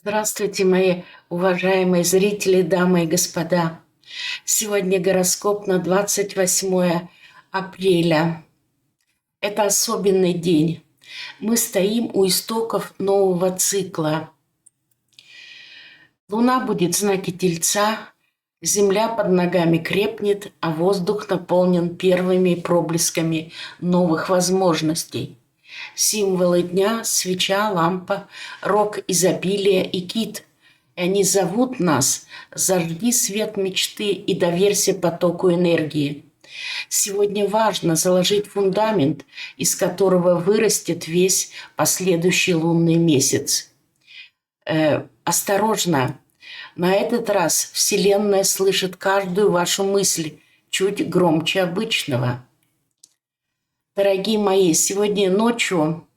Здравствуйте, мои уважаемые зрители, дамы и господа. Сегодня гороскоп на 28 апреля. Это особенный день. Мы стоим у истоков нового цикла. Луна будет в знаке Тельца, земля под ногами крепнет, а воздух наполнен первыми проблесками новых возможностей. Символы дня – свеча, лампа, рог изобилия и кит. И они зовут нас: зажги свет мечты и доверься потоку энергии. Сегодня важно заложить фундамент, из которого вырастет весь последующий лунный месяц. Осторожно! На этот раз Вселенная слышит каждую вашу мысль чуть громче обычного. Дорогие мои, сегодня ночью,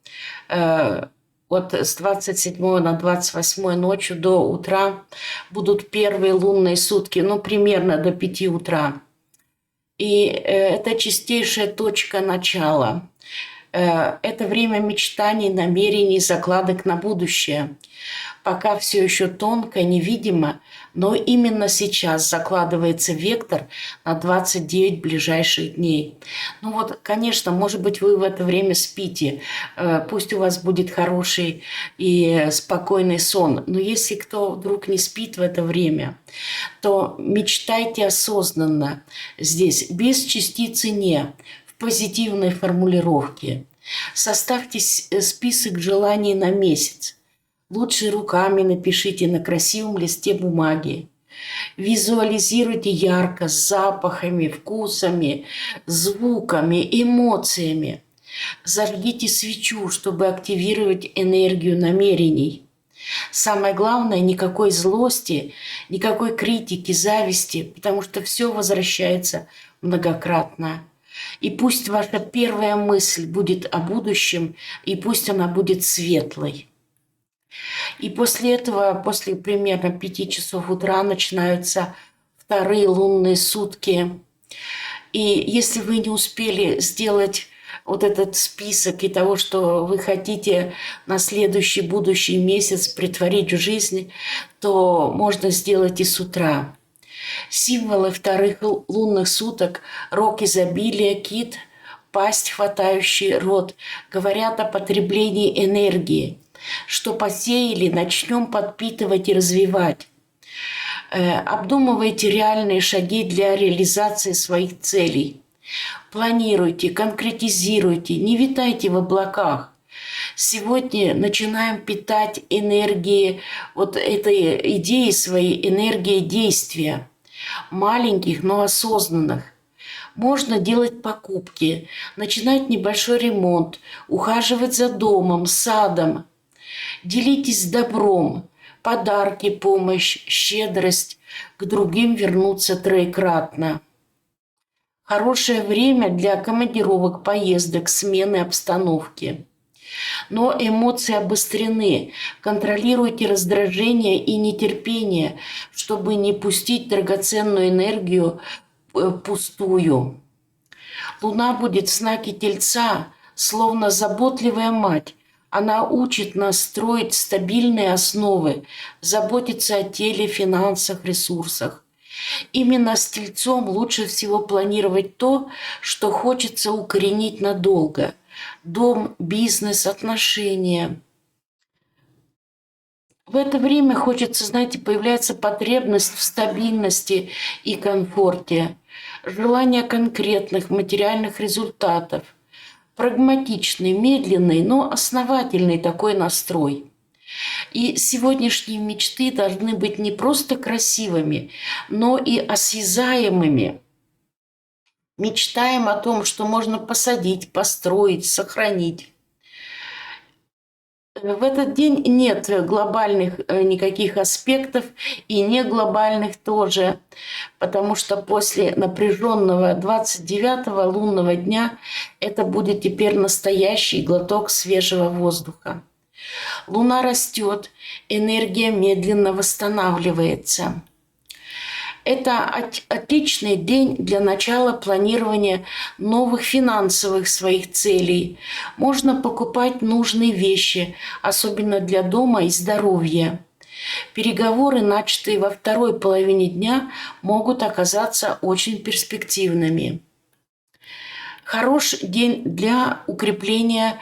с 27 на 28 ночью до утра будут первые лунные сутки, примерно до 5 утра. И это чистейшая точка начала. Это время мечтаний, намерений, закладок на будущее. Пока все еще тонко, невидимо, но именно сейчас закладывается вектор на 29 ближайших дней. Конечно, может быть, вы в это время спите. Пусть у вас будет хороший и спокойный сон. Но если кто вдруг не спит в это время, то мечтайте осознанно здесь, без частицы «не», в позитивной формулировке. Составьте список желаний на месяц. Лучше руками напишите на красивом листе бумаги. Визуализируйте ярко, с запахами, вкусами, звуками, эмоциями. Зажгите свечу, чтобы активировать энергию намерений. Самое главное, никакой злости, никакой критики, зависти, потому что все возвращается многократно. И пусть ваша первая мысль будет о будущем, и пусть она будет светлой. И после этого, после примерно 5 часов утра, начинаются вторые лунные сутки. И если вы не успели сделать вот этот список и того, что вы хотите на следующий будущий месяц претворить в жизнь, то можно сделать и с утра. Символы вторых лунных суток – рог изобилия, кит, пасть, хватающий рот – говорят о потреблении энергии. Что посеяли, начнем подпитывать и развивать. Обдумывайте реальные шаги для реализации своих целей. Планируйте, конкретизируйте, не витайте в облаках. Сегодня начинаем питать энергией этой идеи своей, энергией действия. Маленьких, но осознанных. Можно делать покупки, начинать небольшой ремонт, ухаживать за домом, садом. Делитесь добром, подарки, помощь, щедрость к другим вернутся троекратно. Хорошее время для командировок, поездок, смены обстановки. Но эмоции обострены. Контролируйте раздражение и нетерпение, чтобы не пустить драгоценную энергию пустую. Луна будет в знаке Тельца, словно заботливая мать. Она учит нас строить стабильные основы, заботиться о теле, финансах, ресурсах. Именно с Тельцом лучше всего планировать то, что хочется укоренить надолго. Дом, бизнес, отношения. В это время появляется потребность в стабильности и комфорте, желание конкретных материальных результатов. Прагматичный, медленный, но основательный такой настрой. И сегодняшние мечты должны быть не просто красивыми, но и осязаемыми. Мечтаем о том, что можно посадить, построить, сохранить. В этот день нет глобальных никаких аспектов и не глобальных тоже, потому что после напряженного 29-го лунного дня это будет теперь настоящий глоток свежего воздуха. Луна растет, энергия медленно восстанавливается. Это отличный день для начала планирования новых финансовых своих целей. Можно покупать нужные вещи, особенно для дома и здоровья. Переговоры, начатые во второй половине дня, могут оказаться очень перспективными. Хорош день для укрепления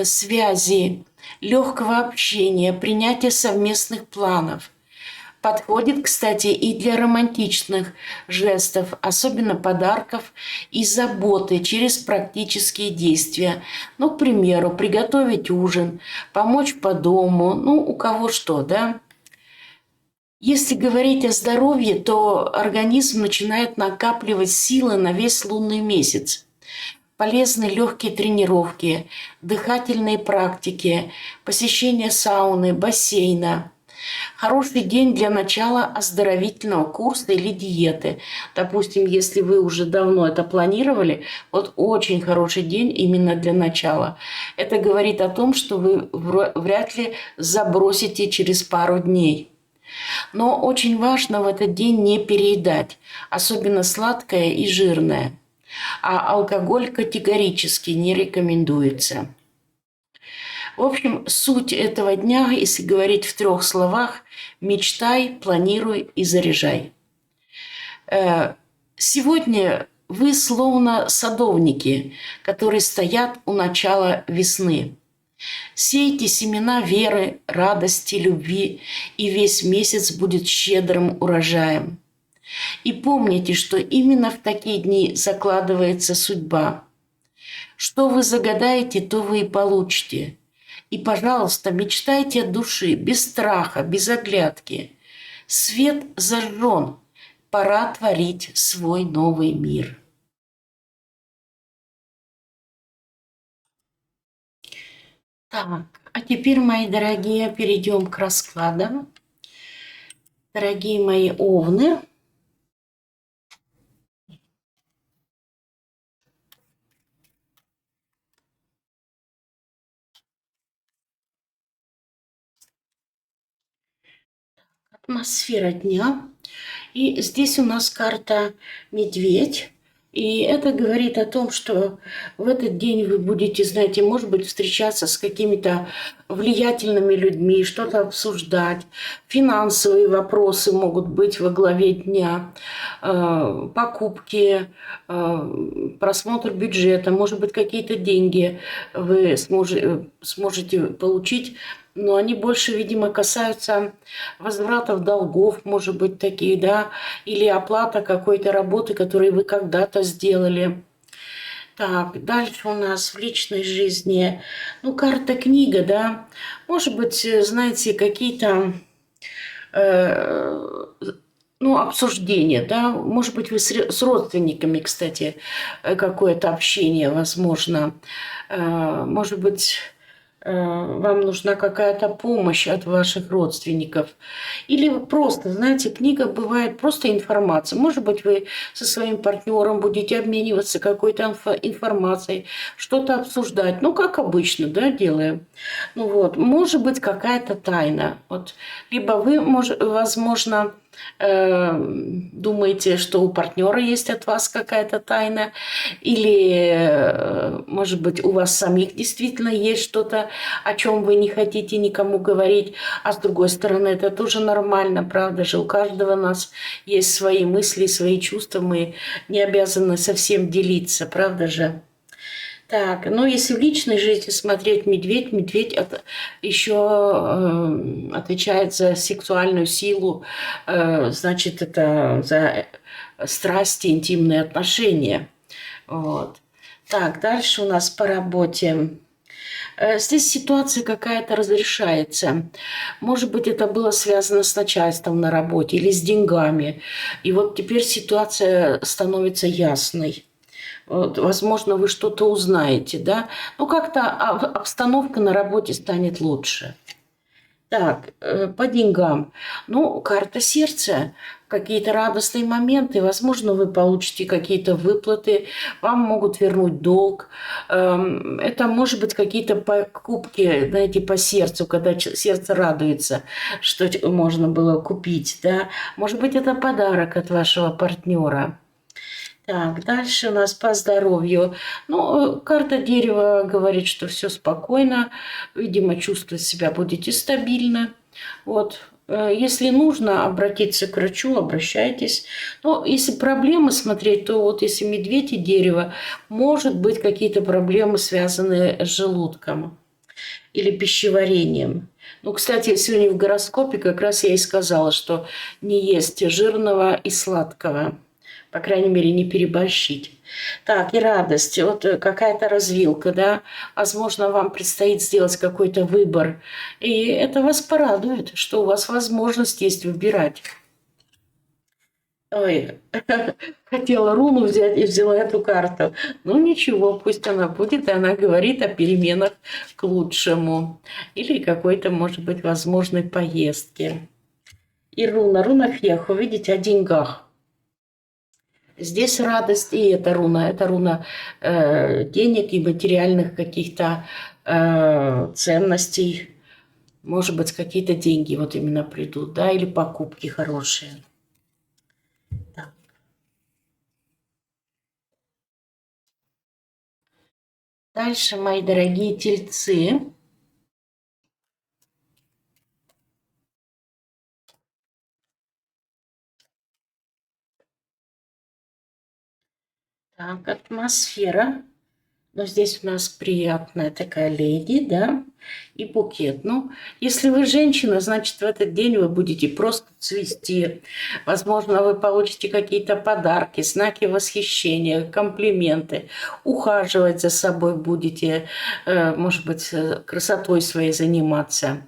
связи, легкого общения, принятия совместных планов. Подходит, кстати, и для романтичных жестов, особенно подарков и заботы через практические действия. Ну, к примеру, приготовить ужин, помочь по дому, ну, у кого что, да. Если говорить о здоровье, то организм начинает накапливать силы на весь лунный месяц. Полезны легкие тренировки, дыхательные практики, посещение сауны, бассейна. Хороший день для начала оздоровительного курса или диеты. Допустим, если вы уже давно это планировали, вот очень хороший день именно для начала. Это говорит о том, что вы вряд ли забросите через пару дней. Но очень важно в этот день не переедать, особенно сладкое и жирное. А алкоголь категорически не рекомендуется. В общем, суть этого дня, если говорить в 3 словах: мечтай, планируй и заряжай. Сегодня вы словно садовники, которые стоят у начала весны. Сейте семена веры, радости, любви, и весь месяц будет щедрым урожаем. И помните, что именно в такие дни закладывается судьба. Что вы загадаете, то вы и получите. И, пожалуйста, мечтайте от души, без страха, без оглядки. Свет зажжен, пора творить свой новый мир. Так, а теперь, мои дорогие, перейдем к раскладам. Дорогие мои овны, атмосфера дня. И здесь у нас карта «Медведь». И это говорит о том, что в этот день вы будете, знаете, может быть, встречаться с какими-то влиятельными людьми, что-то обсуждать. Финансовые вопросы могут быть во главе дня, покупки, просмотр бюджета, может быть, какие-то деньги вы сможете получить, но они больше, видимо, касаются возвратов долгов, может быть, такие, да, или оплата какой-то работы, которую вы когда-то сделали. Так, дальше у нас в личной жизни, ну, карта книга, да, может быть, знаете, какие-то, ну, обсуждения, да, может быть, вы с родственниками, кстати, какое-то общение, возможно, может быть, вам нужна какая-то помощь от ваших родственников. Или просто, знаете, книга бывает просто информация. Может быть, вы со своим партнером будете обмениваться какой-то информацией, что-то обсуждать. Ну, как обычно, да, делаем. Ну вот, может быть, какая-то тайна. Вот. Либо вы, возможно, думаете, что у партнера есть от вас какая-то тайна, или, может быть, у вас самих действительно есть что-то, о чем вы не хотите никому говорить, а с другой стороны, это тоже нормально, правда же, у каждого нас есть свои мысли, свои чувства, мы не обязаны совсем делиться, правда же. Так, ну если в личной жизни смотреть медведь еще отвечает за сексуальную силу, значит, это за страсти, интимные отношения. Вот. Так, дальше у нас по работе. Здесь ситуация какая-то разрешается. Может быть, это было связано с начальством на работе или с деньгами. И вот теперь ситуация становится ясной. Вот, возможно, вы что-то узнаете, да? Ну, как-то обстановка на работе станет лучше. Так, по деньгам. Ну, карта сердца, какие-то радостные моменты. Возможно, вы получите какие-то выплаты, вам могут вернуть долг. Это, может быть, какие-то покупки, знаете, по сердцу, когда сердце радуется, что можно было купить, да? Может быть, это подарок от вашего партнера. Так, дальше у нас по здоровью. Ну, карта дерева говорит, что все спокойно. Видимо, чувствовать себя будете стабильно. Вот. Если нужно обратиться к врачу, обращайтесь. Но если проблемы смотреть, то вот если медведь и дерево, может быть какие-то проблемы, связанные с желудком или пищеварением. Ну, кстати, сегодня в гороскопе как раз я и сказала, что не есть жирного и сладкого. По крайней мере, не переборщить. Так, и радость. Вот какая-то развилка, да. Возможно, вам предстоит сделать какой-то выбор. И это вас порадует, что у вас возможность есть выбирать. Ой, хотела руну взять и взяла эту карту. Ну ничего, пусть она будет, и она говорит о переменах к лучшему. Или какой-то, может быть, возможной поездке. И руна Феху, видите, о деньгах. Здесь радость, и это руна денег и материальных каких-то ценностей. Может быть, какие-то деньги вот именно придут, да, или покупки хорошие. Так. Дальше, мои дорогие тельцы. Так, атмосфера. Но здесь у нас приятная такая леди, да, и букет. Ну, если вы женщина, значит, в этот день вы будете просто цвести. Возможно, вы получите какие-то подарки, знаки восхищения, комплименты. Ухаживать за собой будете, может быть, красотой своей заниматься.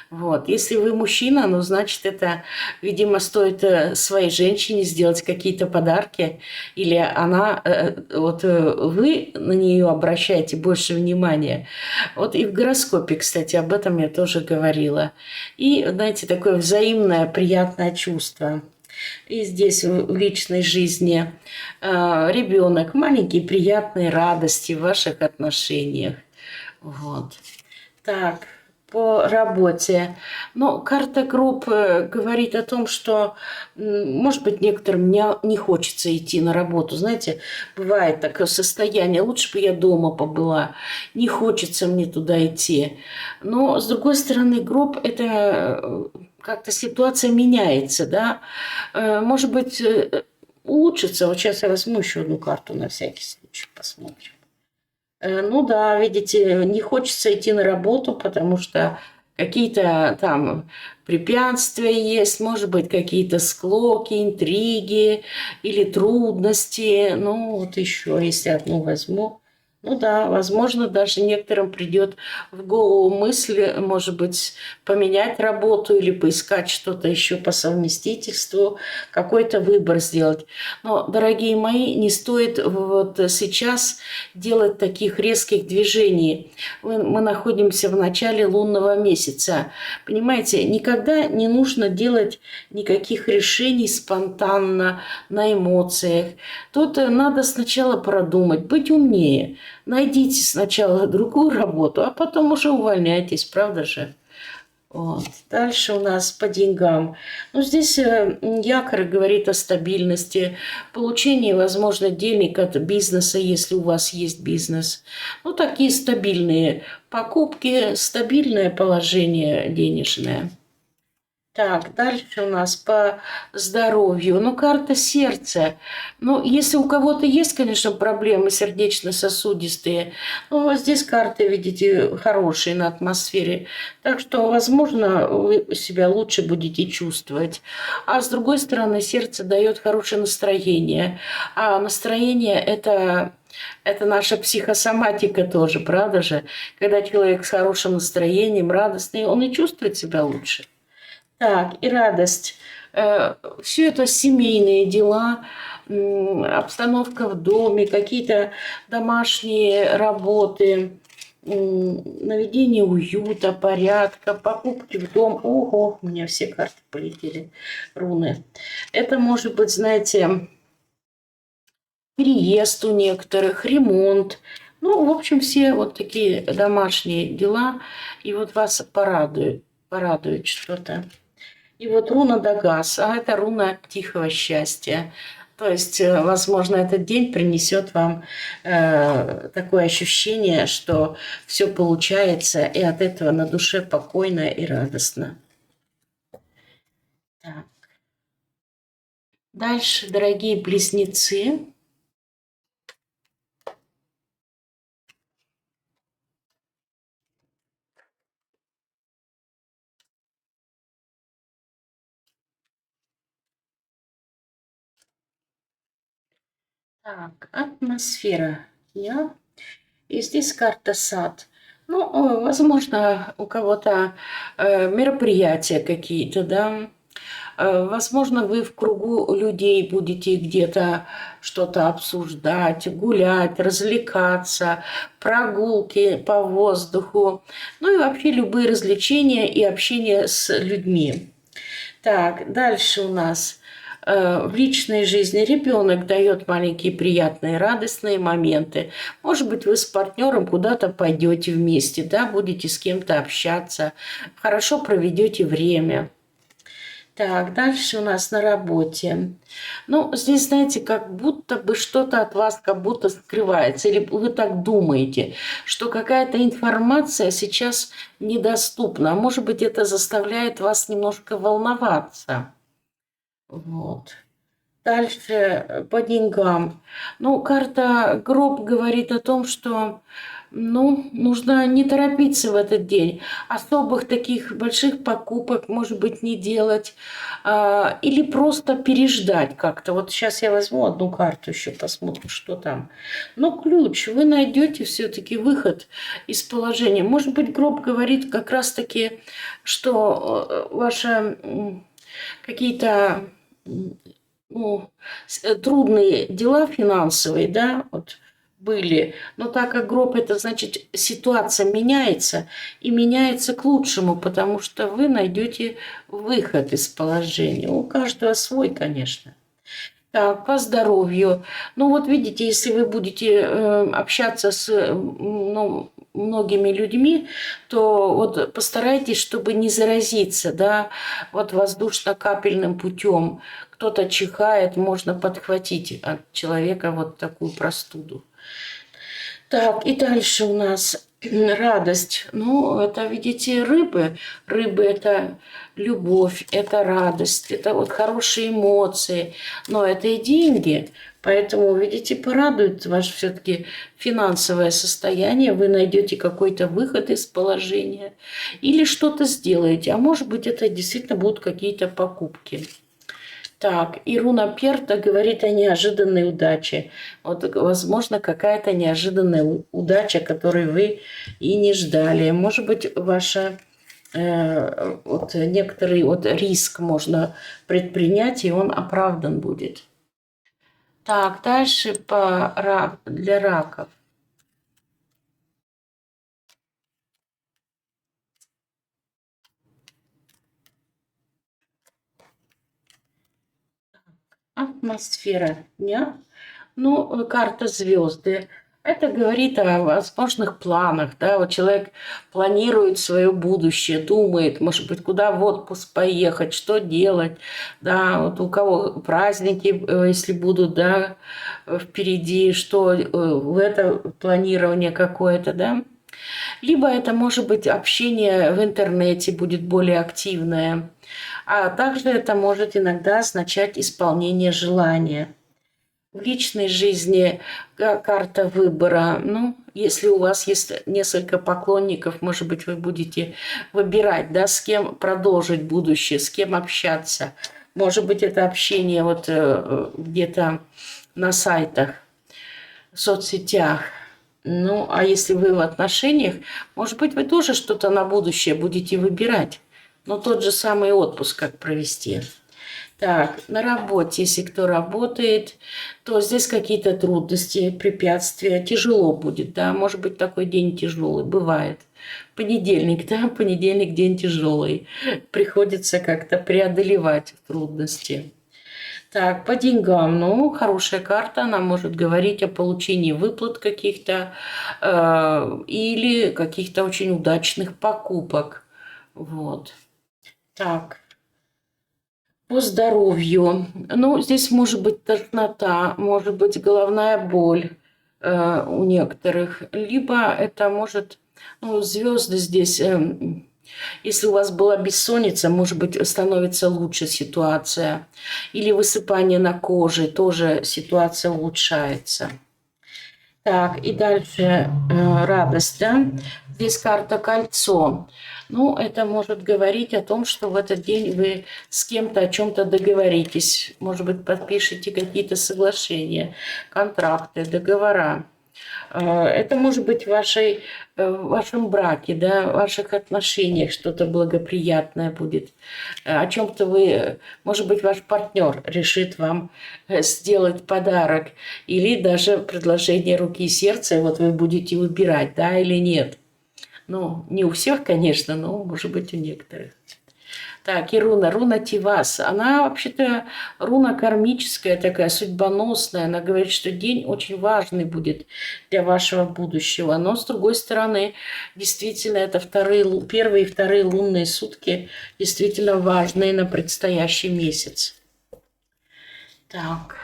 Вот. Если вы мужчина, ну, значит, это, видимо, стоит своей женщине сделать какие-то подарки, или она, вы на нее обращаете больше внимания. Вот и в гороскопе, кстати, об этом я тоже говорила. И, знаете, такое взаимное приятное чувство. И здесь в личной жизни ребенок, маленькие приятные радости в ваших отношениях. Вот. Так, по работе. Но карта групп говорит о том, что, может быть, некоторым не хочется идти на работу. Знаете, бывает такое состояние, лучше бы я дома побыла, не хочется мне туда идти. Но, с другой стороны, групп – это как-то ситуация меняется, да. Может быть, улучшится. Вот сейчас я возьму еще одну карту на всякий случай, посмотрим. Ну да, видите, не хочется идти на работу, потому что какие-то там препятствия есть, может быть, какие-то склоки, интриги или трудности. Ну, вот еще, если одну возьму. Ну да, возможно, даже некоторым придет в голову мысль, может быть, поменять работу или поискать что-то еще по совместительству, какой-то выбор сделать. Но, дорогие мои, не стоит вот сейчас делать таких резких движений. Мы находимся в начале лунного месяца. Понимаете, никогда не нужно делать никаких решений спонтанно, на эмоциях. Тут надо сначала продумать, быть умнее. Найдите сначала другую работу, а потом уже увольняйтесь, правда же? Вот. Дальше у нас по деньгам. Ну, здесь якорь говорит о стабильности, получении, возможно, денег от бизнеса, если у вас есть бизнес. Ну, такие стабильные покупки, стабильное положение денежное. Так, дальше у нас по здоровью. Ну, карта сердца. Ну, если у кого-то есть, конечно, проблемы сердечно-сосудистые, ну, вот здесь карты, видите, хорошие на атмосфере. Так что, возможно, вы себя лучше будете чувствовать. А с другой стороны, сердце дает хорошее настроение. А настроение – это наша психосоматика тоже, правда же? Когда человек с хорошим настроением, радостный, он и чувствует себя лучше. Так, и радость. Все это семейные дела, обстановка в доме, какие-то домашние работы, наведение уюта, порядка, покупки в дом. Ого, у меня все карты полетели, руны. Это может быть, знаете, переезд у некоторых, ремонт. Ну, в общем, все вот такие домашние дела. И вот вас порадует что-то. И вот руна Дагас, а это руна тихого счастья. То есть, возможно, этот день принесет вам такое ощущение, что все получается, и от этого на душе покойно и радостно. Так. Дальше, дорогие близнецы. Так, атмосфера. Я. И здесь карта сад. Ну, возможно, у кого-то мероприятия какие-то, да. Возможно, вы в кругу людей будете где-то что-то обсуждать, гулять, развлекаться, прогулки по воздуху, ну и вообще любые развлечения и общение с людьми. Так, дальше у нас в личной жизни ребенок дает маленькие приятные, радостные моменты. Может быть, вы с партнером куда-то пойдете вместе, да, будете с кем-то общаться, хорошо проведете время. Так, дальше у нас на работе. Ну, здесь, знаете, как будто бы что-то от вас как будто скрывается. Или вы так думаете, что какая-то информация сейчас недоступна. А может быть, это заставляет вас немножко волноваться. Вот. Дальше по деньгам. Ну, карта гроб говорит о том, что нужно не торопиться в этот день. Особых таких больших покупок, может быть, не делать. Или просто переждать как-то. Вот сейчас я возьму одну карту еще, посмотрим, что там. Но ключ. Вы найдете все-таки выход из положения. Может быть, гроб говорит как раз-таки, что ваши какие-то трудные дела финансовые, да, вот были. Но так как гроб, это значит, ситуация меняется, и меняется к лучшему, потому что вы найдете выход из положения. У каждого свой, конечно. Так, по здоровью. Ну вот видите, если вы будете общаться с многими людьми, то вот постарайтесь, чтобы не заразиться, да, вот воздушно-капельным путем. Кто-то чихает, можно подхватить от человека вот такую простуду. Так, и дальше у нас радость. Ну, это, видите, рыбы. Рыбы – это любовь, это радость, это вот хорошие эмоции. Но это и деньги. Поэтому, видите, порадует ваше все-таки финансовое состояние. Вы найдете какой-то выход из положения или что-то сделаете. А может быть, это действительно будут какие-то покупки. Так, и руна Перта говорит о неожиданной удаче. Вот, возможно, какая-то неожиданная удача, которой вы и не ждали. Может быть, ваша вот некоторый вот риск можно предпринять, и он оправдан будет. Так, дальше для раков. Атмосфера дня. Ну, карта звезды. Это говорит о возможных планах, да, вот человек планирует свое будущее, думает, может быть, куда в отпуск поехать, что делать, да, вот у кого праздники, если будут, да, впереди, что в это планирование какое-то, да. Либо это может быть общение в интернете будет более активное, а также это может иногда означать исполнение желания. В личной жизни карта выбора. Ну, если у вас есть несколько поклонников, может быть, вы будете выбирать, да, с кем продолжить будущее, с кем общаться. Может быть, это общение вот где-то на сайтах, в соцсетях. Ну, а если вы в отношениях, может быть, вы тоже что-то на будущее будете выбирать. Но тот же самый отпуск как провести. Так, на работе, если кто работает, то здесь какие-то трудности, препятствия, тяжело будет, да, может быть, такой день тяжелый, бывает. Понедельник, да, понедельник день тяжелый, приходится как-то преодолевать трудности. Так, по деньгам, ну, хорошая карта, она может говорить о получении выплат каких-то или каких-то очень удачных покупок, вот. Так. По здоровью. Ну, здесь может быть тошнота, может быть головная боль у некоторых. Либо это может, ну, звезды здесь Если у вас была бессонница, может быть, становится лучше ситуация. Или высыпание на коже, тоже ситуация улучшается. Так, и дальше радость, да? Здесь карта кольцо. Ну, это может говорить о том, что в этот день вы с кем-то о чем-то договоритесь. Может быть, подпишете какие-то соглашения, контракты, договора. Это может быть в вашем браке, да, в ваших отношениях что-то благоприятное будет. О чем-то вы, может быть, ваш партнер решит вам сделать подарок или даже предложение руки и сердца, и вот вы будете выбирать, да или нет. Ну, не у всех, конечно, но, может быть, у некоторых. Так, и руна Тивас. Она вообще-то руна кармическая, такая судьбоносная. Она говорит, что день очень важный будет для вашего будущего. Но, с другой стороны, действительно, это первые и вторые лунные сутки действительно важные на предстоящий месяц. Так,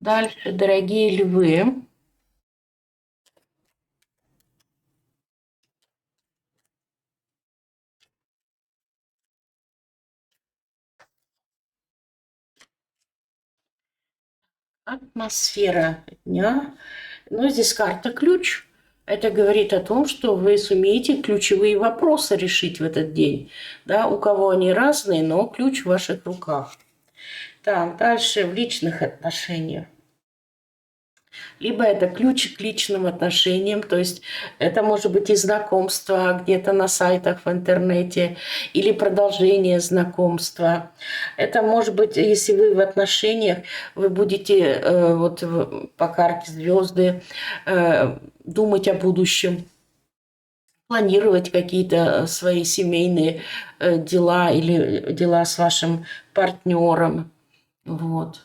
дальше, дорогие львы. Атмосфера дня. Ну, здесь карта ключ. Это говорит о том, что вы сумеете ключевые вопросы решить в этот день. Да, у кого они разные, но ключ в ваших руках. Так, дальше в личных отношениях. Либо это ключ к личным отношениям, то есть это может быть и знакомство где-то на сайтах в интернете, или продолжение знакомства. Это может быть, если вы в отношениях, вы будете по карте звезды думать о будущем, планировать какие-то свои семейные дела или дела с вашим партнером. Вот.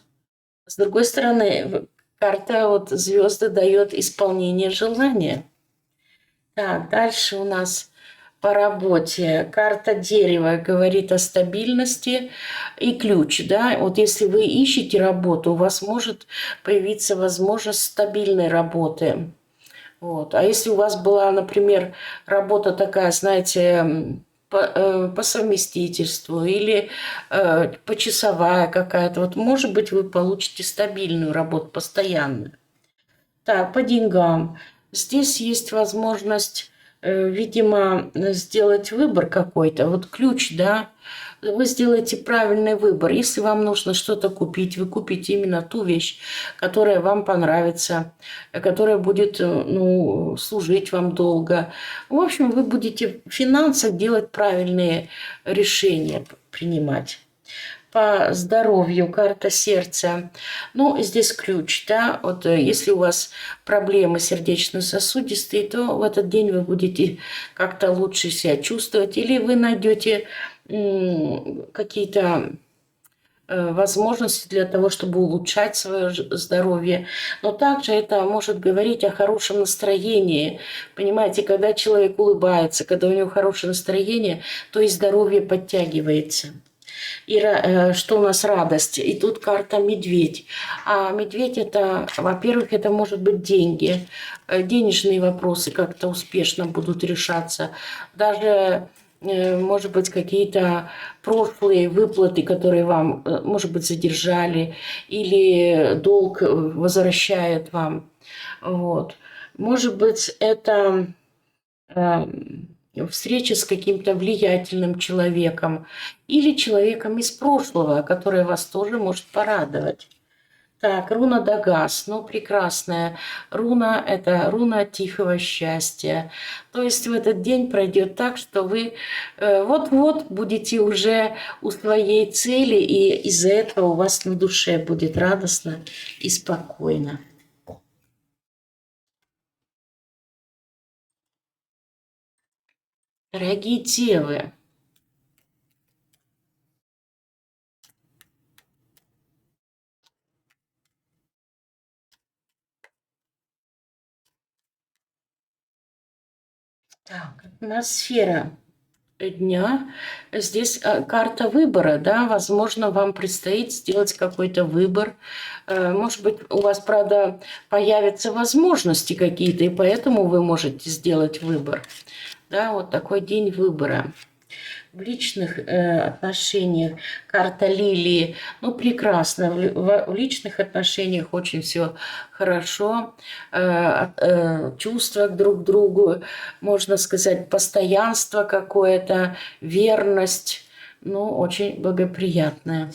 С другой стороны, карта звезды дает исполнение желания. Так, дальше у нас по работе. Карта дерева говорит о стабильности и ключ. Да? Вот если вы ищете работу, у вас может появиться возможность стабильной работы. Вот. А если у вас была, например, работа такая, знаете, по совместительству или почасовая какая-то, вот может быть вы получите стабильную работу, постоянную. Так, по деньгам. Здесь есть возможность, видимо, сделать выбор какой-то. Вот ключ, да, вы сделаете правильный выбор. Если вам нужно что-то купить, вы купите именно ту вещь, которая вам понравится, которая будет служить вам долго. В общем, вы будете в финансах делать правильные решения, принимать. По здоровью, карта сердца. Ну, здесь ключ, да, вот если у вас проблемы сердечно-сосудистые, то в этот день вы будете как-то лучше себя чувствовать, или вы найдете какие-то возможности для того, чтобы улучшать свое здоровье. Но также это может говорить о хорошем настроении. Понимаете, когда человек улыбается, когда у него хорошее настроение, то и здоровье подтягивается. И что у нас радость? И тут карта медведь. А медведь это, во-первых, это может быть деньги. Денежные вопросы как-то успешно будут решаться. Даже может быть, какие-то прошлые выплаты, которые вам, может быть, задержали, или долг возвращают вам. Вот. Может быть, это встреча с каким-то влиятельным человеком или человеком из прошлого, который вас тоже может порадовать. Так, руна Дагас, ну прекрасная руна, это руна тихого счастья. То есть в этот день пройдет так, что вы вот-вот будете уже у своей цели, и из-за этого у вас на душе будет радостно и спокойно. Дорогие девы, так, атмосфера дня. Здесь карта выбора, да, возможно, вам предстоит сделать какой-то выбор. Может быть, у вас, правда, появятся возможности какие-то, и поэтому вы можете сделать выбор. Да, вот такой день выбора. В личных отношениях карта лилии, ну, прекрасно. В личных отношениях очень все хорошо. Чувства друг к другу, можно сказать, постоянство какое-то, верность. Ну, очень благоприятное.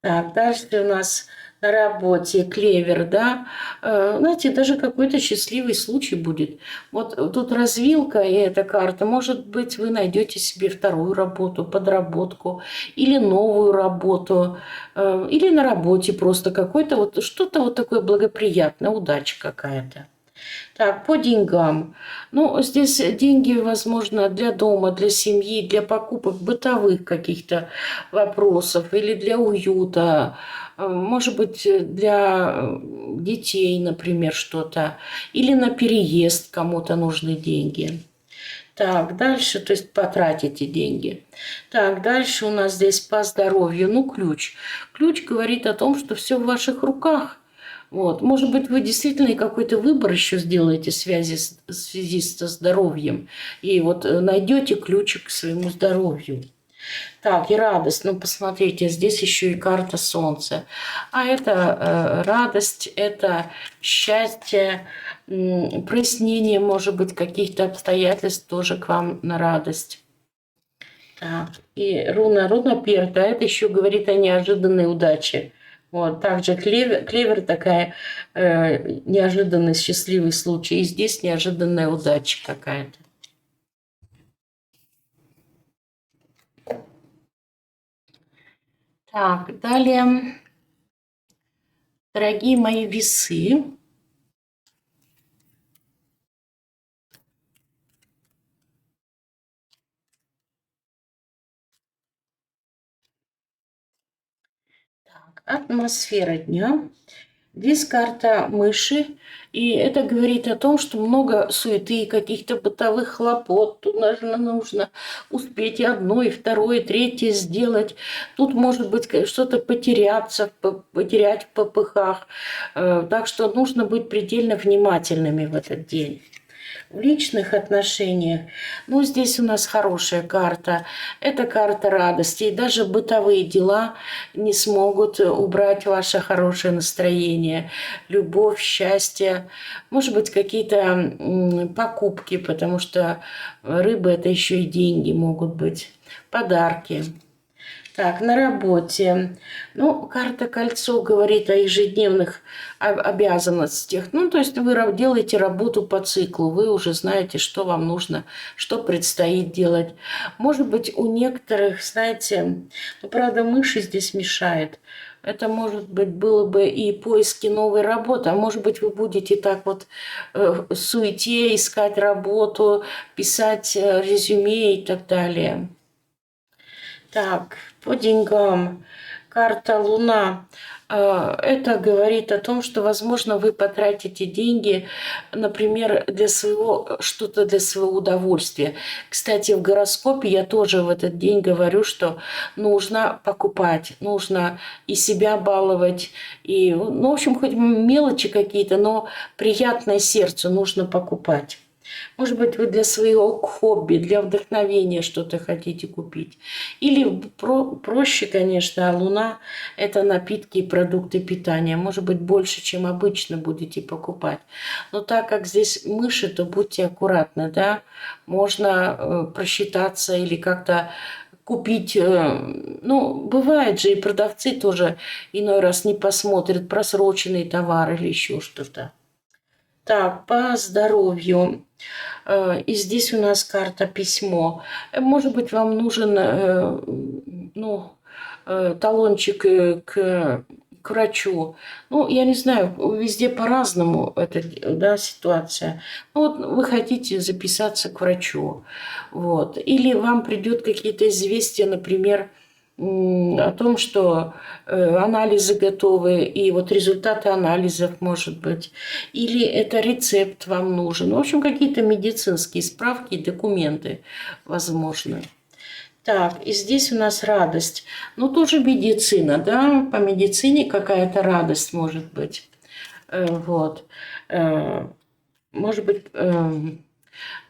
Так, дальше у нас на работе клевер, да. Знаете, даже какой-то счастливый случай будет. Вот тут развилка и эта карта. Может быть, вы найдете себе вторую работу, подработку или новую работу, или на работе просто какой-то вот что-то вот такое благоприятное, удача какая-то. Так, по деньгам. Ну, здесь деньги, возможно, для дома, для семьи, для покупок бытовых каких-то вопросов или для уюта. Может быть, для детей, например, что-то. Или на переезд кому-то нужны деньги. Так, дальше, то есть потратите деньги. Так, дальше у нас здесь по здоровью. Ну, ключ. Ключ говорит о том, что все в ваших руках. Вот. Может быть, вы действительно какой-то выбор еще сделаете в связи со здоровьем. И вот найдете ключик к своему здоровью. Так, и радость. Ну, посмотрите, здесь еще и карта Солнца. А это радость, это счастье, прояснение, может быть, каких-то обстоятельств тоже к вам на радость. Так, и руна перта, это еще говорит о неожиданной удаче. Вот, также клевер такая неожиданный счастливый случай. И здесь неожиданная удача какая-то. Так, далее, дорогие мои весы. Так, атмосфера дня. Здесь карта мыши, и это говорит о том, что много суеты, каких-то бытовых хлопот. Тут нужно успеть и одно, и второе, и третье сделать. Тут может быть что-то потерять в попыхах. Так что нужно быть предельно внимательными в этот день. В личных отношениях, ну, здесь у нас хорошая карта. Это карта радости. И даже бытовые дела не смогут убрать ваше хорошее настроение, любовь, счастье. Может быть, какие-то покупки, потому что рыбы – это еще и деньги могут быть, подарки. Так, на работе. Ну, карта кольцо говорит о ежедневных обязанностях. Ну, то есть вы делаете работу по циклу, вы уже знаете, что вам нужно, что предстоит делать. Может быть, у некоторых, знаете, ну, правда, мыши здесь мешает. Это, может быть, было бы и поиски новой работы, а может быть, вы будете так вот в суете искать работу, писать резюме и так далее. Так, по деньгам. Карта Луна. Это говорит о том, что, возможно, вы потратите деньги, например, для своего, что-то для своего удовольствия. Кстати, в гороскопе я тоже в этот день говорю, что нужно покупать, нужно и себя баловать, и, ну, в общем, хоть мелочи какие-то, но приятное сердцу нужно покупать. Может быть, вы для своего хобби, для вдохновения что-то хотите купить. Или проще, конечно, а Луна – это напитки и продукты питания. Может быть, больше, чем обычно будете покупать. Но так как здесь мыши, то будьте аккуратны, да. Можно просчитаться или как-то купить, ну, бывает же, и продавцы тоже иной раз не посмотрят просроченный товар или еще что-то. Так, по здоровью. И здесь у нас карта письмо. Может быть, вам нужен ну, талончик к врачу. Ну, я не знаю, везде по-разному эта, да, ситуация. Ну, вот вы хотите записаться к врачу. Вот. Или вам придет какие-то известия, например, о том, что анализы готовы, и вот результаты анализов, может быть. Или это рецепт вам нужен. В общем, какие-то медицинские справки и документы возможны. Так, и здесь у нас радость. Ну, тоже медицина, да, по медицине какая-то радость может быть. Вот. Может быть,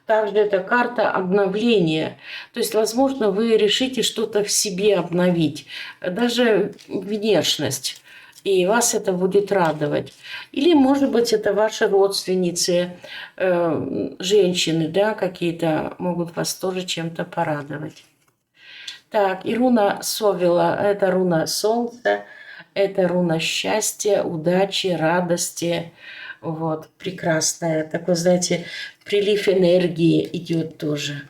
Также это карта обновления. То есть, возможно, вы решите что-то в себе обновить, даже внешность. И вас это будет радовать. Или, может быть, это ваши родственницы, женщины, да, какие-то могут вас тоже чем-то порадовать. Так, и руна Совела– это руна солнца, это руна счастья, удачи, радости. Вот, прекрасная. Такой, знаете, прилив энергии идет тоже.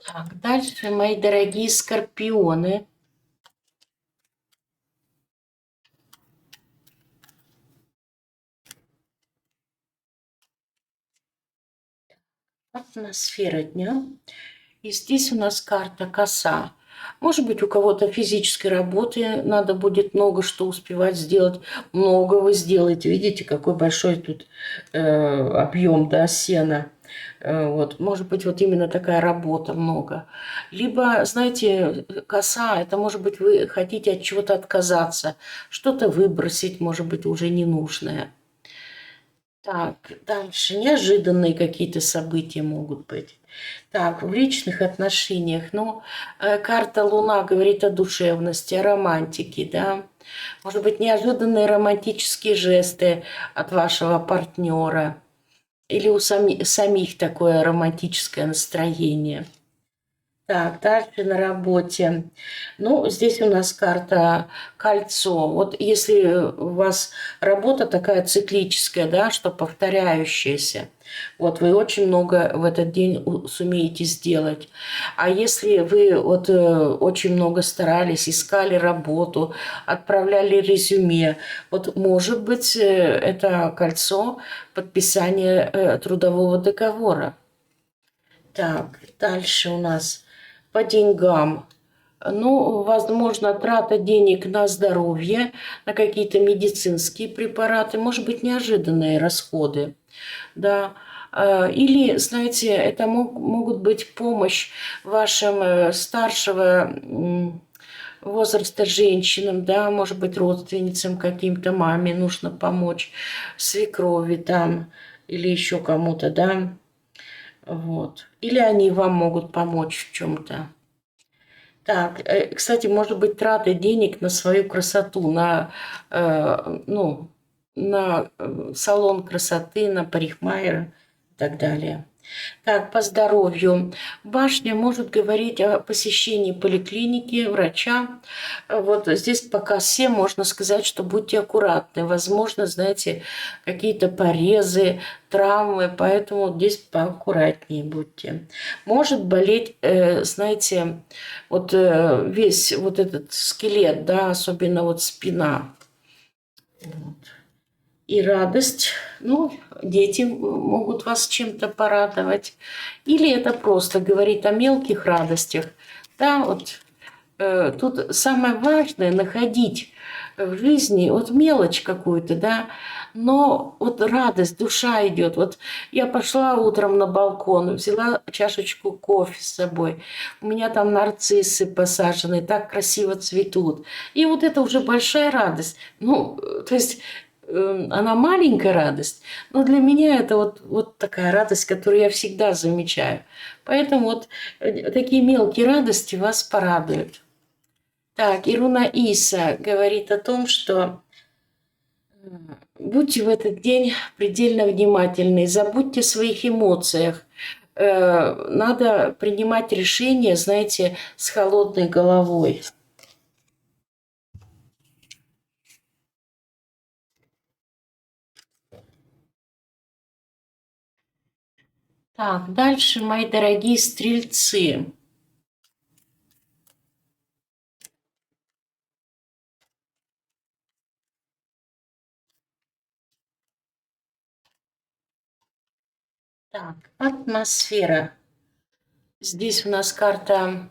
Так, дальше, мои дорогие скорпионы. Атмосфера дня. И здесь у нас карта коса. Может быть, у кого-то физической работы надо будет много что успевать сделать. Много вы сделаете. Видите, какой большой тут объем, да, сена. Вот, может быть, вот именно такая работа много. Либо, знаете, коса, это может быть вы хотите от чего-то отказаться, что-то выбросить, может быть, уже ненужное. Так, дальше неожиданные какие-то события могут быть. Так, в личных отношениях, ну, карта Луна говорит о душевности, о романтике, да. Может быть, неожиданные романтические жесты от вашего партнера. Или у самих такое романтическое настроение. Так, дальше на работе. Ну, здесь у нас карта кольцо. Вот если у вас работа такая циклическая, да, что повторяющаяся, вот вы очень много в этот день сумеете сделать. А если вы вот очень много старались, искали работу, отправляли резюме, вот может быть это кольцо подписание трудового договора. Так, дальше у нас по деньгам. Ну, возможно, трата денег на здоровье, на какие-то медицинские препараты, может быть, неожиданные расходы, да. Или, знаете, это могут быть помощь вашим старшего возраста женщинам, да, может быть, родственницам каким-то, маме нужно помочь, свекрови там или еще кому-то, да. Вот. Или они вам могут помочь в чем-то. Так, кстати, может быть, траты денег на свою красоту, на, ну, на салон красоты, на парикмахера и так далее. Так, по здоровью. Башня может говорить о посещении поликлиники, врача. Вот здесь пока все можно сказать, что будьте аккуратны. Возможно, знаете, какие-то порезы, травмы, поэтому здесь поаккуратнее будьте. Может болеть, знаете, вот весь вот этот скелет, да, особенно вот спина. Вот. И радость. Ну, дети могут вас чем-то порадовать. Или это просто говорит о мелких радостях. Да, вот тут самое важное находить в жизни вот мелочь какую-то, да, но вот радость, душа идет. Вот я пошла утром на балкон, взяла чашечку кофе с собой. У меня там нарциссы посажены, так красиво цветут. И вот это уже большая радость. Ну, то есть она маленькая радость, но для меня это вот такая радость, которую я всегда замечаю. Поэтому вот такие мелкие радости вас порадуют. Так, Ируна Иса говорит о том, что будьте в этот день предельно внимательны, забудьте о своих эмоциях. Надо принимать решения, знаете, с холодной головой. Так, дальше, мои дорогие стрельцы. Так, атмосфера. Здесь у нас карта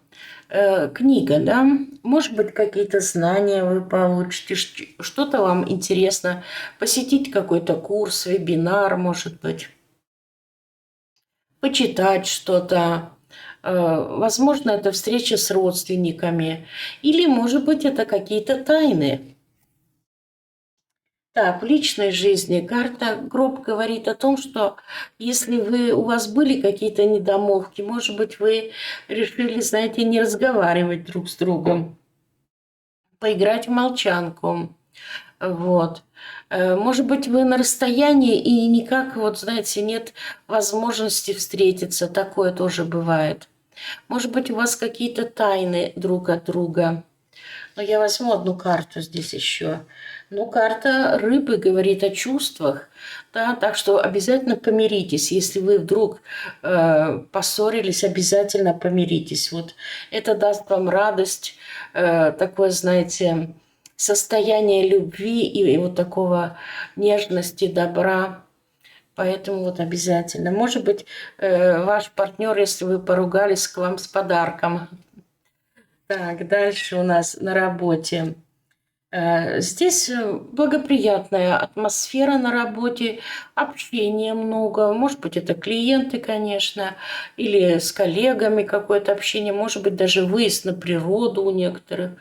книга, да? Может быть, какие-то знания вы получите, что-то вам интересно, посетить какой-то курс, вебинар, может быть, почитать что-то. Возможно, это встреча с родственниками. Или, может быть, это какие-то тайны. Так, в личной жизни карта гроб говорит о том, что если у вас были какие-то недомолвки, может быть, вы решили, знаете, не разговаривать друг с другом, поиграть в молчанку. Вот. Может быть, вы на расстоянии и никак, вот знаете, нет возможности встретиться. Такое тоже бывает. Может быть, у вас какие-то тайны друг от друга. Но я возьму одну карту здесь еще. Ну, карта рыбы говорит о чувствах, да, так что обязательно помиритесь. Если вы вдруг поссорились, обязательно помиритесь. Вот это даст вам радость, такое, знаете, состояние любви и вот такого нежности, добра. Поэтому вот обязательно. Может быть, ваш партнер, если вы поругались, к вам с подарком. Так, дальше у нас на работе. Здесь благоприятная атмосфера на работе, общения много. Может быть, это клиенты, конечно, или с коллегами какое-то общение, может быть, даже выезд на природу у некоторых.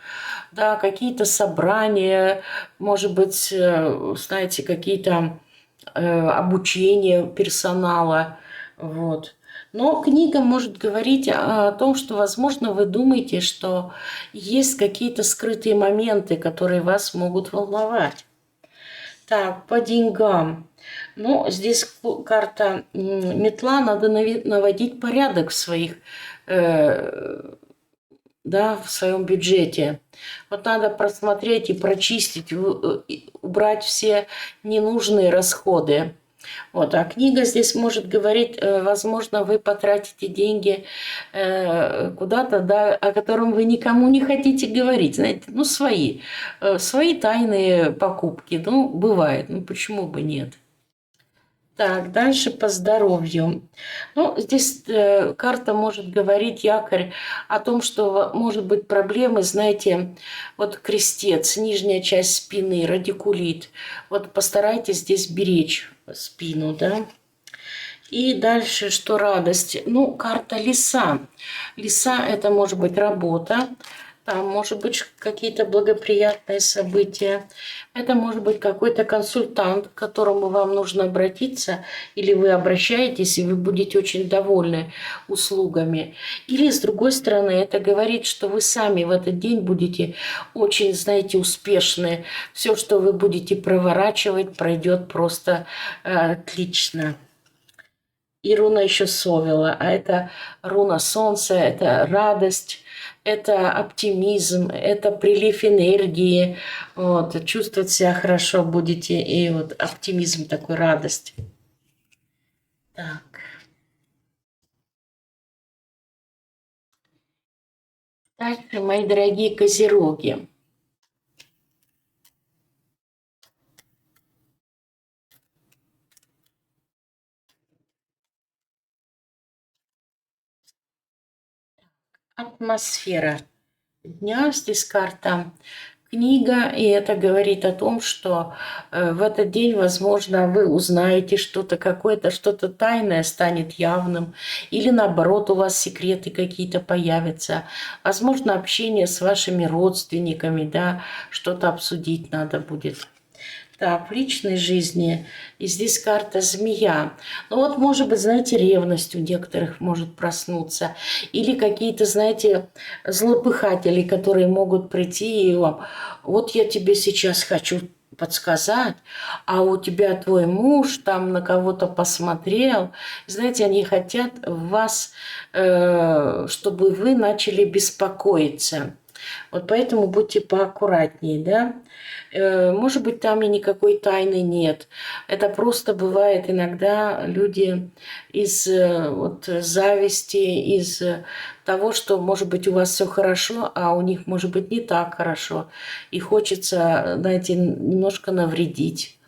Да, какие-то собрания, может быть, знаете, какие-то обучения персонала. Вот. Но книга может говорить о том, что, возможно, вы думаете, что есть какие-то скрытые моменты, которые вас могут волновать. Так, по деньгам. Ну, здесь карта метла, надо наводить порядок в своих, да, в своем бюджете. Вот надо просмотреть и прочистить, убрать все ненужные расходы. Вот, а книга здесь может говорить, возможно, вы потратите деньги куда-то, да, о котором вы никому не хотите говорить, знаете, ну, свои тайные покупки, ну, бывает, ну, почему бы нет. Так, дальше по здоровью. Ну, здесь карта может говорить, якорь, о том, что может быть проблемы, знаете, вот крестец, нижняя часть спины, радикулит. Вот постарайтесь здесь беречь спину, да. И дальше, что радость? Ну, карта лиса. Лиса – это может быть работа, там может быть какие-то благоприятные события. Это может быть какой-то консультант, к которому вам нужно обратиться, или вы обращаетесь, и вы будете очень довольны услугами. Или, с другой стороны, это говорит, что вы сами в этот день будете очень, знаете, успешны. Все, что вы будете проворачивать, пройдет просто отлично. И руна еще Совела, а это руна Солнца, это радость, это оптимизм, это прилив энергии, вот, чувствовать себя хорошо будете, и вот оптимизм такой, радость. Так, дальше, мои дорогие козероги. Атмосфера дня, здесь карта книга, и это говорит о том, что в этот день, возможно, вы узнаете что-то, какое-то что-то тайное станет явным, или наоборот, у вас секреты какие-то появятся. Возможно, общение с вашими родственниками, да, что-то обсудить надо будет. Так, в личной жизни, и здесь карта змея. Ну вот, может быть, знаете, ревность у некоторых может проснуться. Или какие-то, знаете, злопыхатели, которые могут прийти и вам, вот я тебе сейчас хочу подсказать, а у тебя твой муж там на кого-то посмотрел. Знаете, они хотят вас, чтобы вы начали беспокоиться. Вот поэтому будьте поаккуратнее, да. Может быть, там и никакой тайны нет. Это просто бывает иногда люди из вот, зависти, из того, что, может быть, у вас все хорошо, а у них, может быть, не так хорошо. И хочется, знаете, немножко навредить.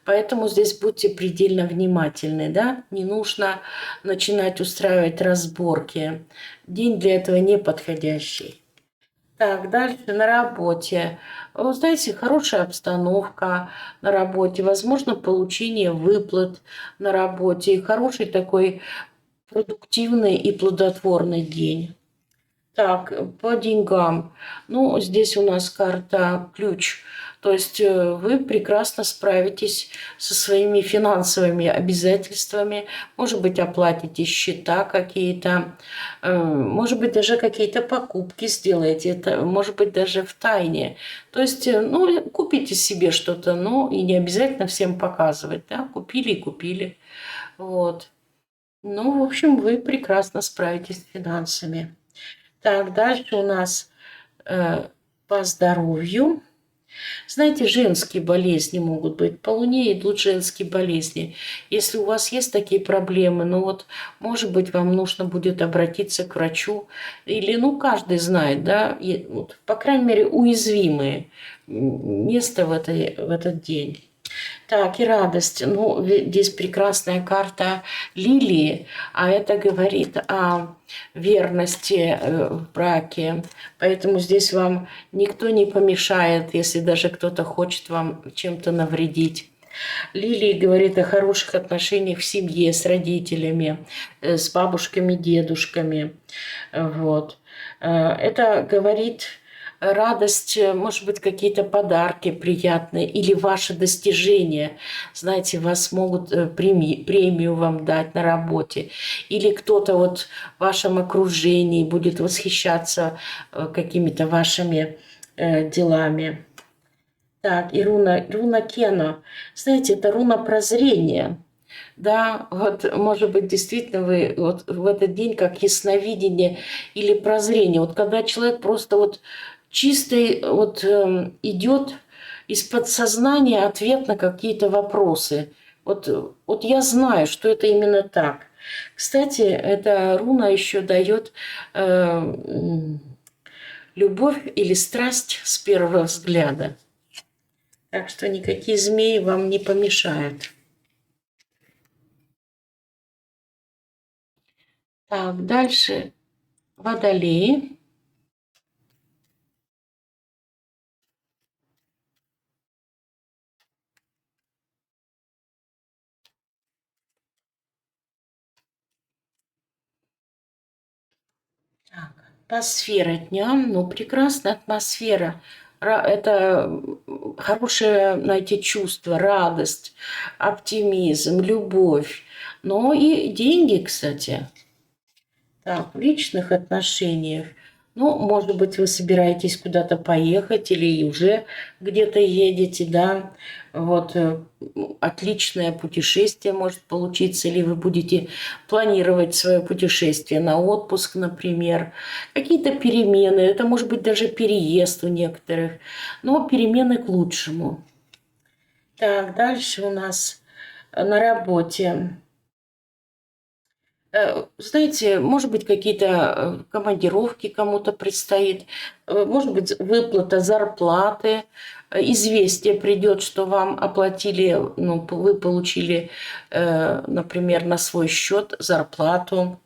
Поэтому здесь будьте предельно внимательны, да? Не нужно начинать устраивать разборки. День для этого не подходящий. Так, дальше на работе. Вы знаете, хорошая обстановка на работе, возможно, получение выплат на работе, и хороший такой продуктивный и плодотворный день. Так, по деньгам. Ну, здесь у нас карта ключ. То есть вы прекрасно справитесь со своими финансовыми обязательствами, может быть, оплатите счета какие-то, может быть, даже какие-то покупки сделаете, это может быть даже в тайне. То есть, ну, купите себе что-то, ну, и не обязательно всем показывать, да, купили и купили, вот. Ну, в общем, вы прекрасно справитесь с финансами. Так, дальше у нас по здоровью. Знаете, женские болезни могут быть. По Луне идут женские болезни. Если у вас есть такие проблемы, ну вот, может быть, вам нужно будет обратиться к врачу. Или, ну, каждый знает, да, и, вот, по крайней мере, уязвимые места в этот день. Так, и радость. Ну, здесь прекрасная карта лилии, а это говорит о верности в браке. Поэтому здесь вам никто не помешает, если даже кто-то хочет вам чем-то навредить. Лилия говорит о хороших отношениях в семье, с родителями, с бабушками, дедушками. Вот. Это говорит радость, может быть, какие-то подарки приятные или ваши достижения. Знаете, вас могут премию вам дать на работе. Или кто-то вот в вашем окружении будет восхищаться какими-то вашими делами. Так, и руна Кено. Знаете, это руна прозрения. Да, вот, может быть, действительно вы вот в этот день как ясновидение или прозрение. Вот когда человек просто вот чистый вот идет из подсознания ответ на какие-то вопросы. Вот я знаю, что это именно так. Кстати, эта руна еще дает любовь или страсть с первого взгляда. Так что никакие змеи вам не помешают. Так, дальше Водолеи. Так, атмосфера дня, ну, прекрасная атмосфера. Это хорошее, знаете, чувство, радость, оптимизм, любовь. Но и деньги, кстати. Так, в личных отношениях. Ну, может быть, вы собираетесь куда-то поехать или уже где-то едете, да. Вот отличное путешествие может получиться, или вы будете планировать свое путешествие на отпуск, например. Какие-то перемены, это может быть даже переезд у некоторых, но перемены к лучшему. Так, дальше у нас на работе. Знаете, может быть, какие-то командировки кому-то предстоит, может быть, выплата зарплаты, известие придет, что вам оплатили, ну, вы получили, например, на свой счет зарплату.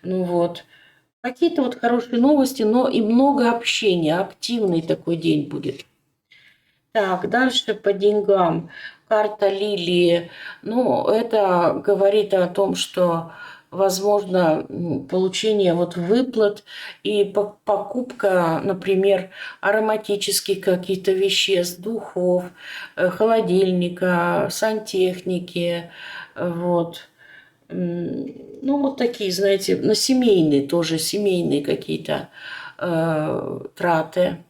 Ну вот. Какие-то вот хорошие новости, но и много общения, активный такой день будет. Так, дальше по деньгам. Карта Лилии. Ну, это говорит о том, что возможно получение вот выплат и покупка, например, ароматических каких-то веществ, духов, холодильника, сантехники, вот. Ну, вот такие, знаете, на семейные тоже, семейные какие-то траты.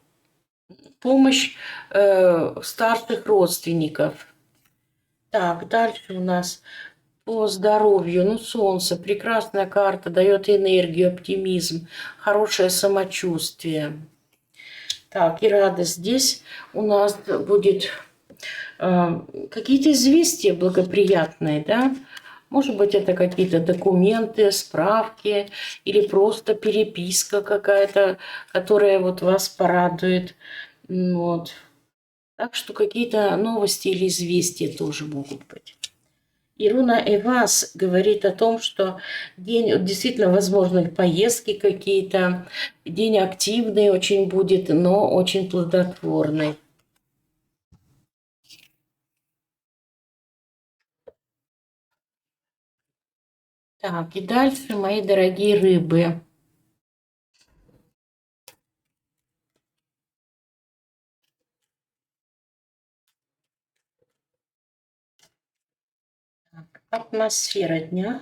Помощь старших родственников. Так, дальше у нас по здоровью. Ну, Солнце, прекрасная карта, дает энергию, оптимизм, хорошее самочувствие. Так, и радость. Здесь у нас будет какие-то известия благоприятные, да? Может быть, это какие-то документы, справки или просто переписка какая-то, которая вот вас порадует. Вот. Так что какие-то новости или известия тоже могут быть. Ируна Эвас говорит о том, что день действительно возможны поездки какие-то, день активный очень будет, но очень плодотворный. Так, и дальше, мои дорогие рыбы. Атмосфера дня.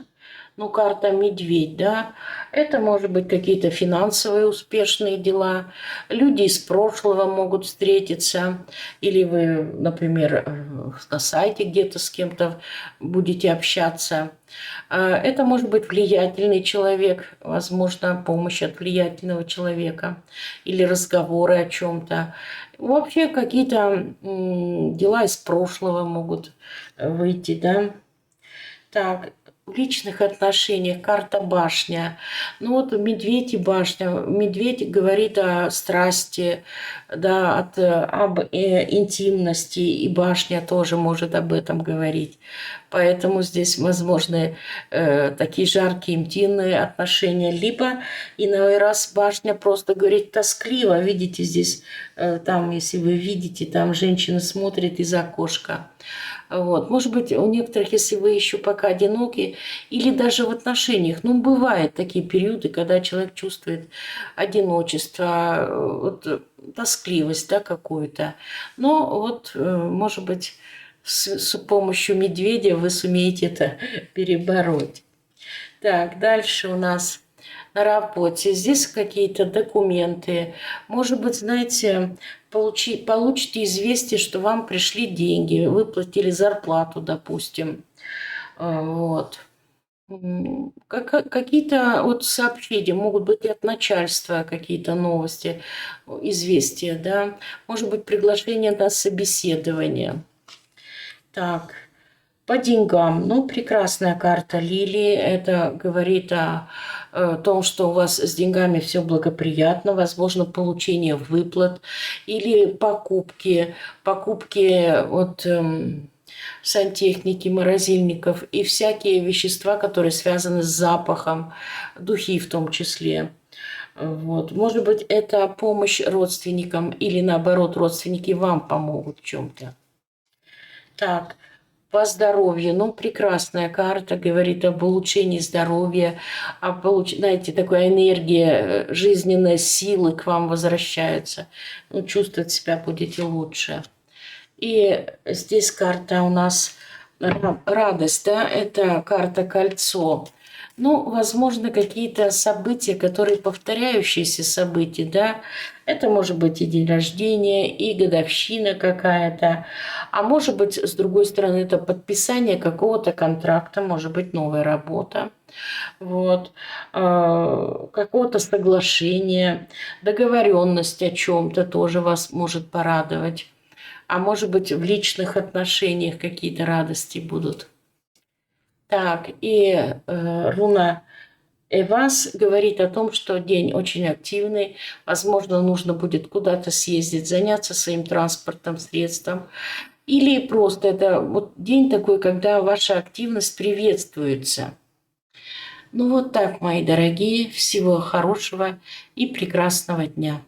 Ну, карта медведь, да. Это, может быть, какие-то финансовые успешные дела. Люди из прошлого могут встретиться. Или вы, например, на сайте где-то с кем-то будете общаться. Это может быть влиятельный человек, возможно, помощь от влиятельного человека. Или разговоры о чем-то. Вообще какие-то дела из прошлого могут выйти, да. Так, в личных отношениях карта башня. Ну вот медведь и башня. Медведь говорит о страсти, да, об интимности, и башня тоже может об этом говорить. Поэтому здесь возможны такие жаркие интимные отношения. Либо иной раз башня просто говорит тоскливо. Видите, здесь, там, если вы видите, там женщина смотрит из окошка. Вот. Может быть, у некоторых, если вы еще пока одиноки, или даже в отношениях, ну, бывают такие периоды, когда человек чувствует одиночество, вот, тоскливость, да, какую-то. Но вот, может быть, с помощью медведя вы сумеете это перебороть. Так, дальше у нас на работе. Здесь какие-то документы. Может быть, знаете, получите известие, что вам пришли деньги, выплатили зарплату, допустим. Вот. Какие-то вот сообщения, могут быть и от начальства какие-то новости, известия, да. Может быть, приглашение на собеседование. Так, по деньгам. Ну, прекрасная карта Лилии. Это говорит о том, что у вас с деньгами все благоприятно, возможно, получение выплат или покупки от сантехники, морозильников и всякие вещества, которые связаны с запахом, духи в том числе. Вот. Может быть, это помощь родственникам или, наоборот, родственники вам помогут в чем-то. Так, по здоровью. Ну, прекрасная карта, говорит об улучшении здоровья, знаете, такая энергия, жизненная силы к вам возвращается. Ну, чувствовать себя будете лучше. И здесь карта у нас радость, да, это карта кольцо. Ну, возможно, какие-то события, которые повторяющиеся события, да. Это может быть и день рождения, и годовщина какая-то. А может быть, с другой стороны, это подписание какого-то контракта, может быть, новая работа. Вот. Какого-то соглашения, договоренность о чем-то тоже вас может порадовать. А может быть, в личных отношениях какие-то радости будут. Так, и руна Эвас говорит о том, что день очень активный. Возможно, нужно будет куда-то съездить, заняться своим транспортным средством. Или просто это вот день такой, когда ваша активность приветствуется. Ну вот так, мои дорогие. Всего хорошего и прекрасного дня.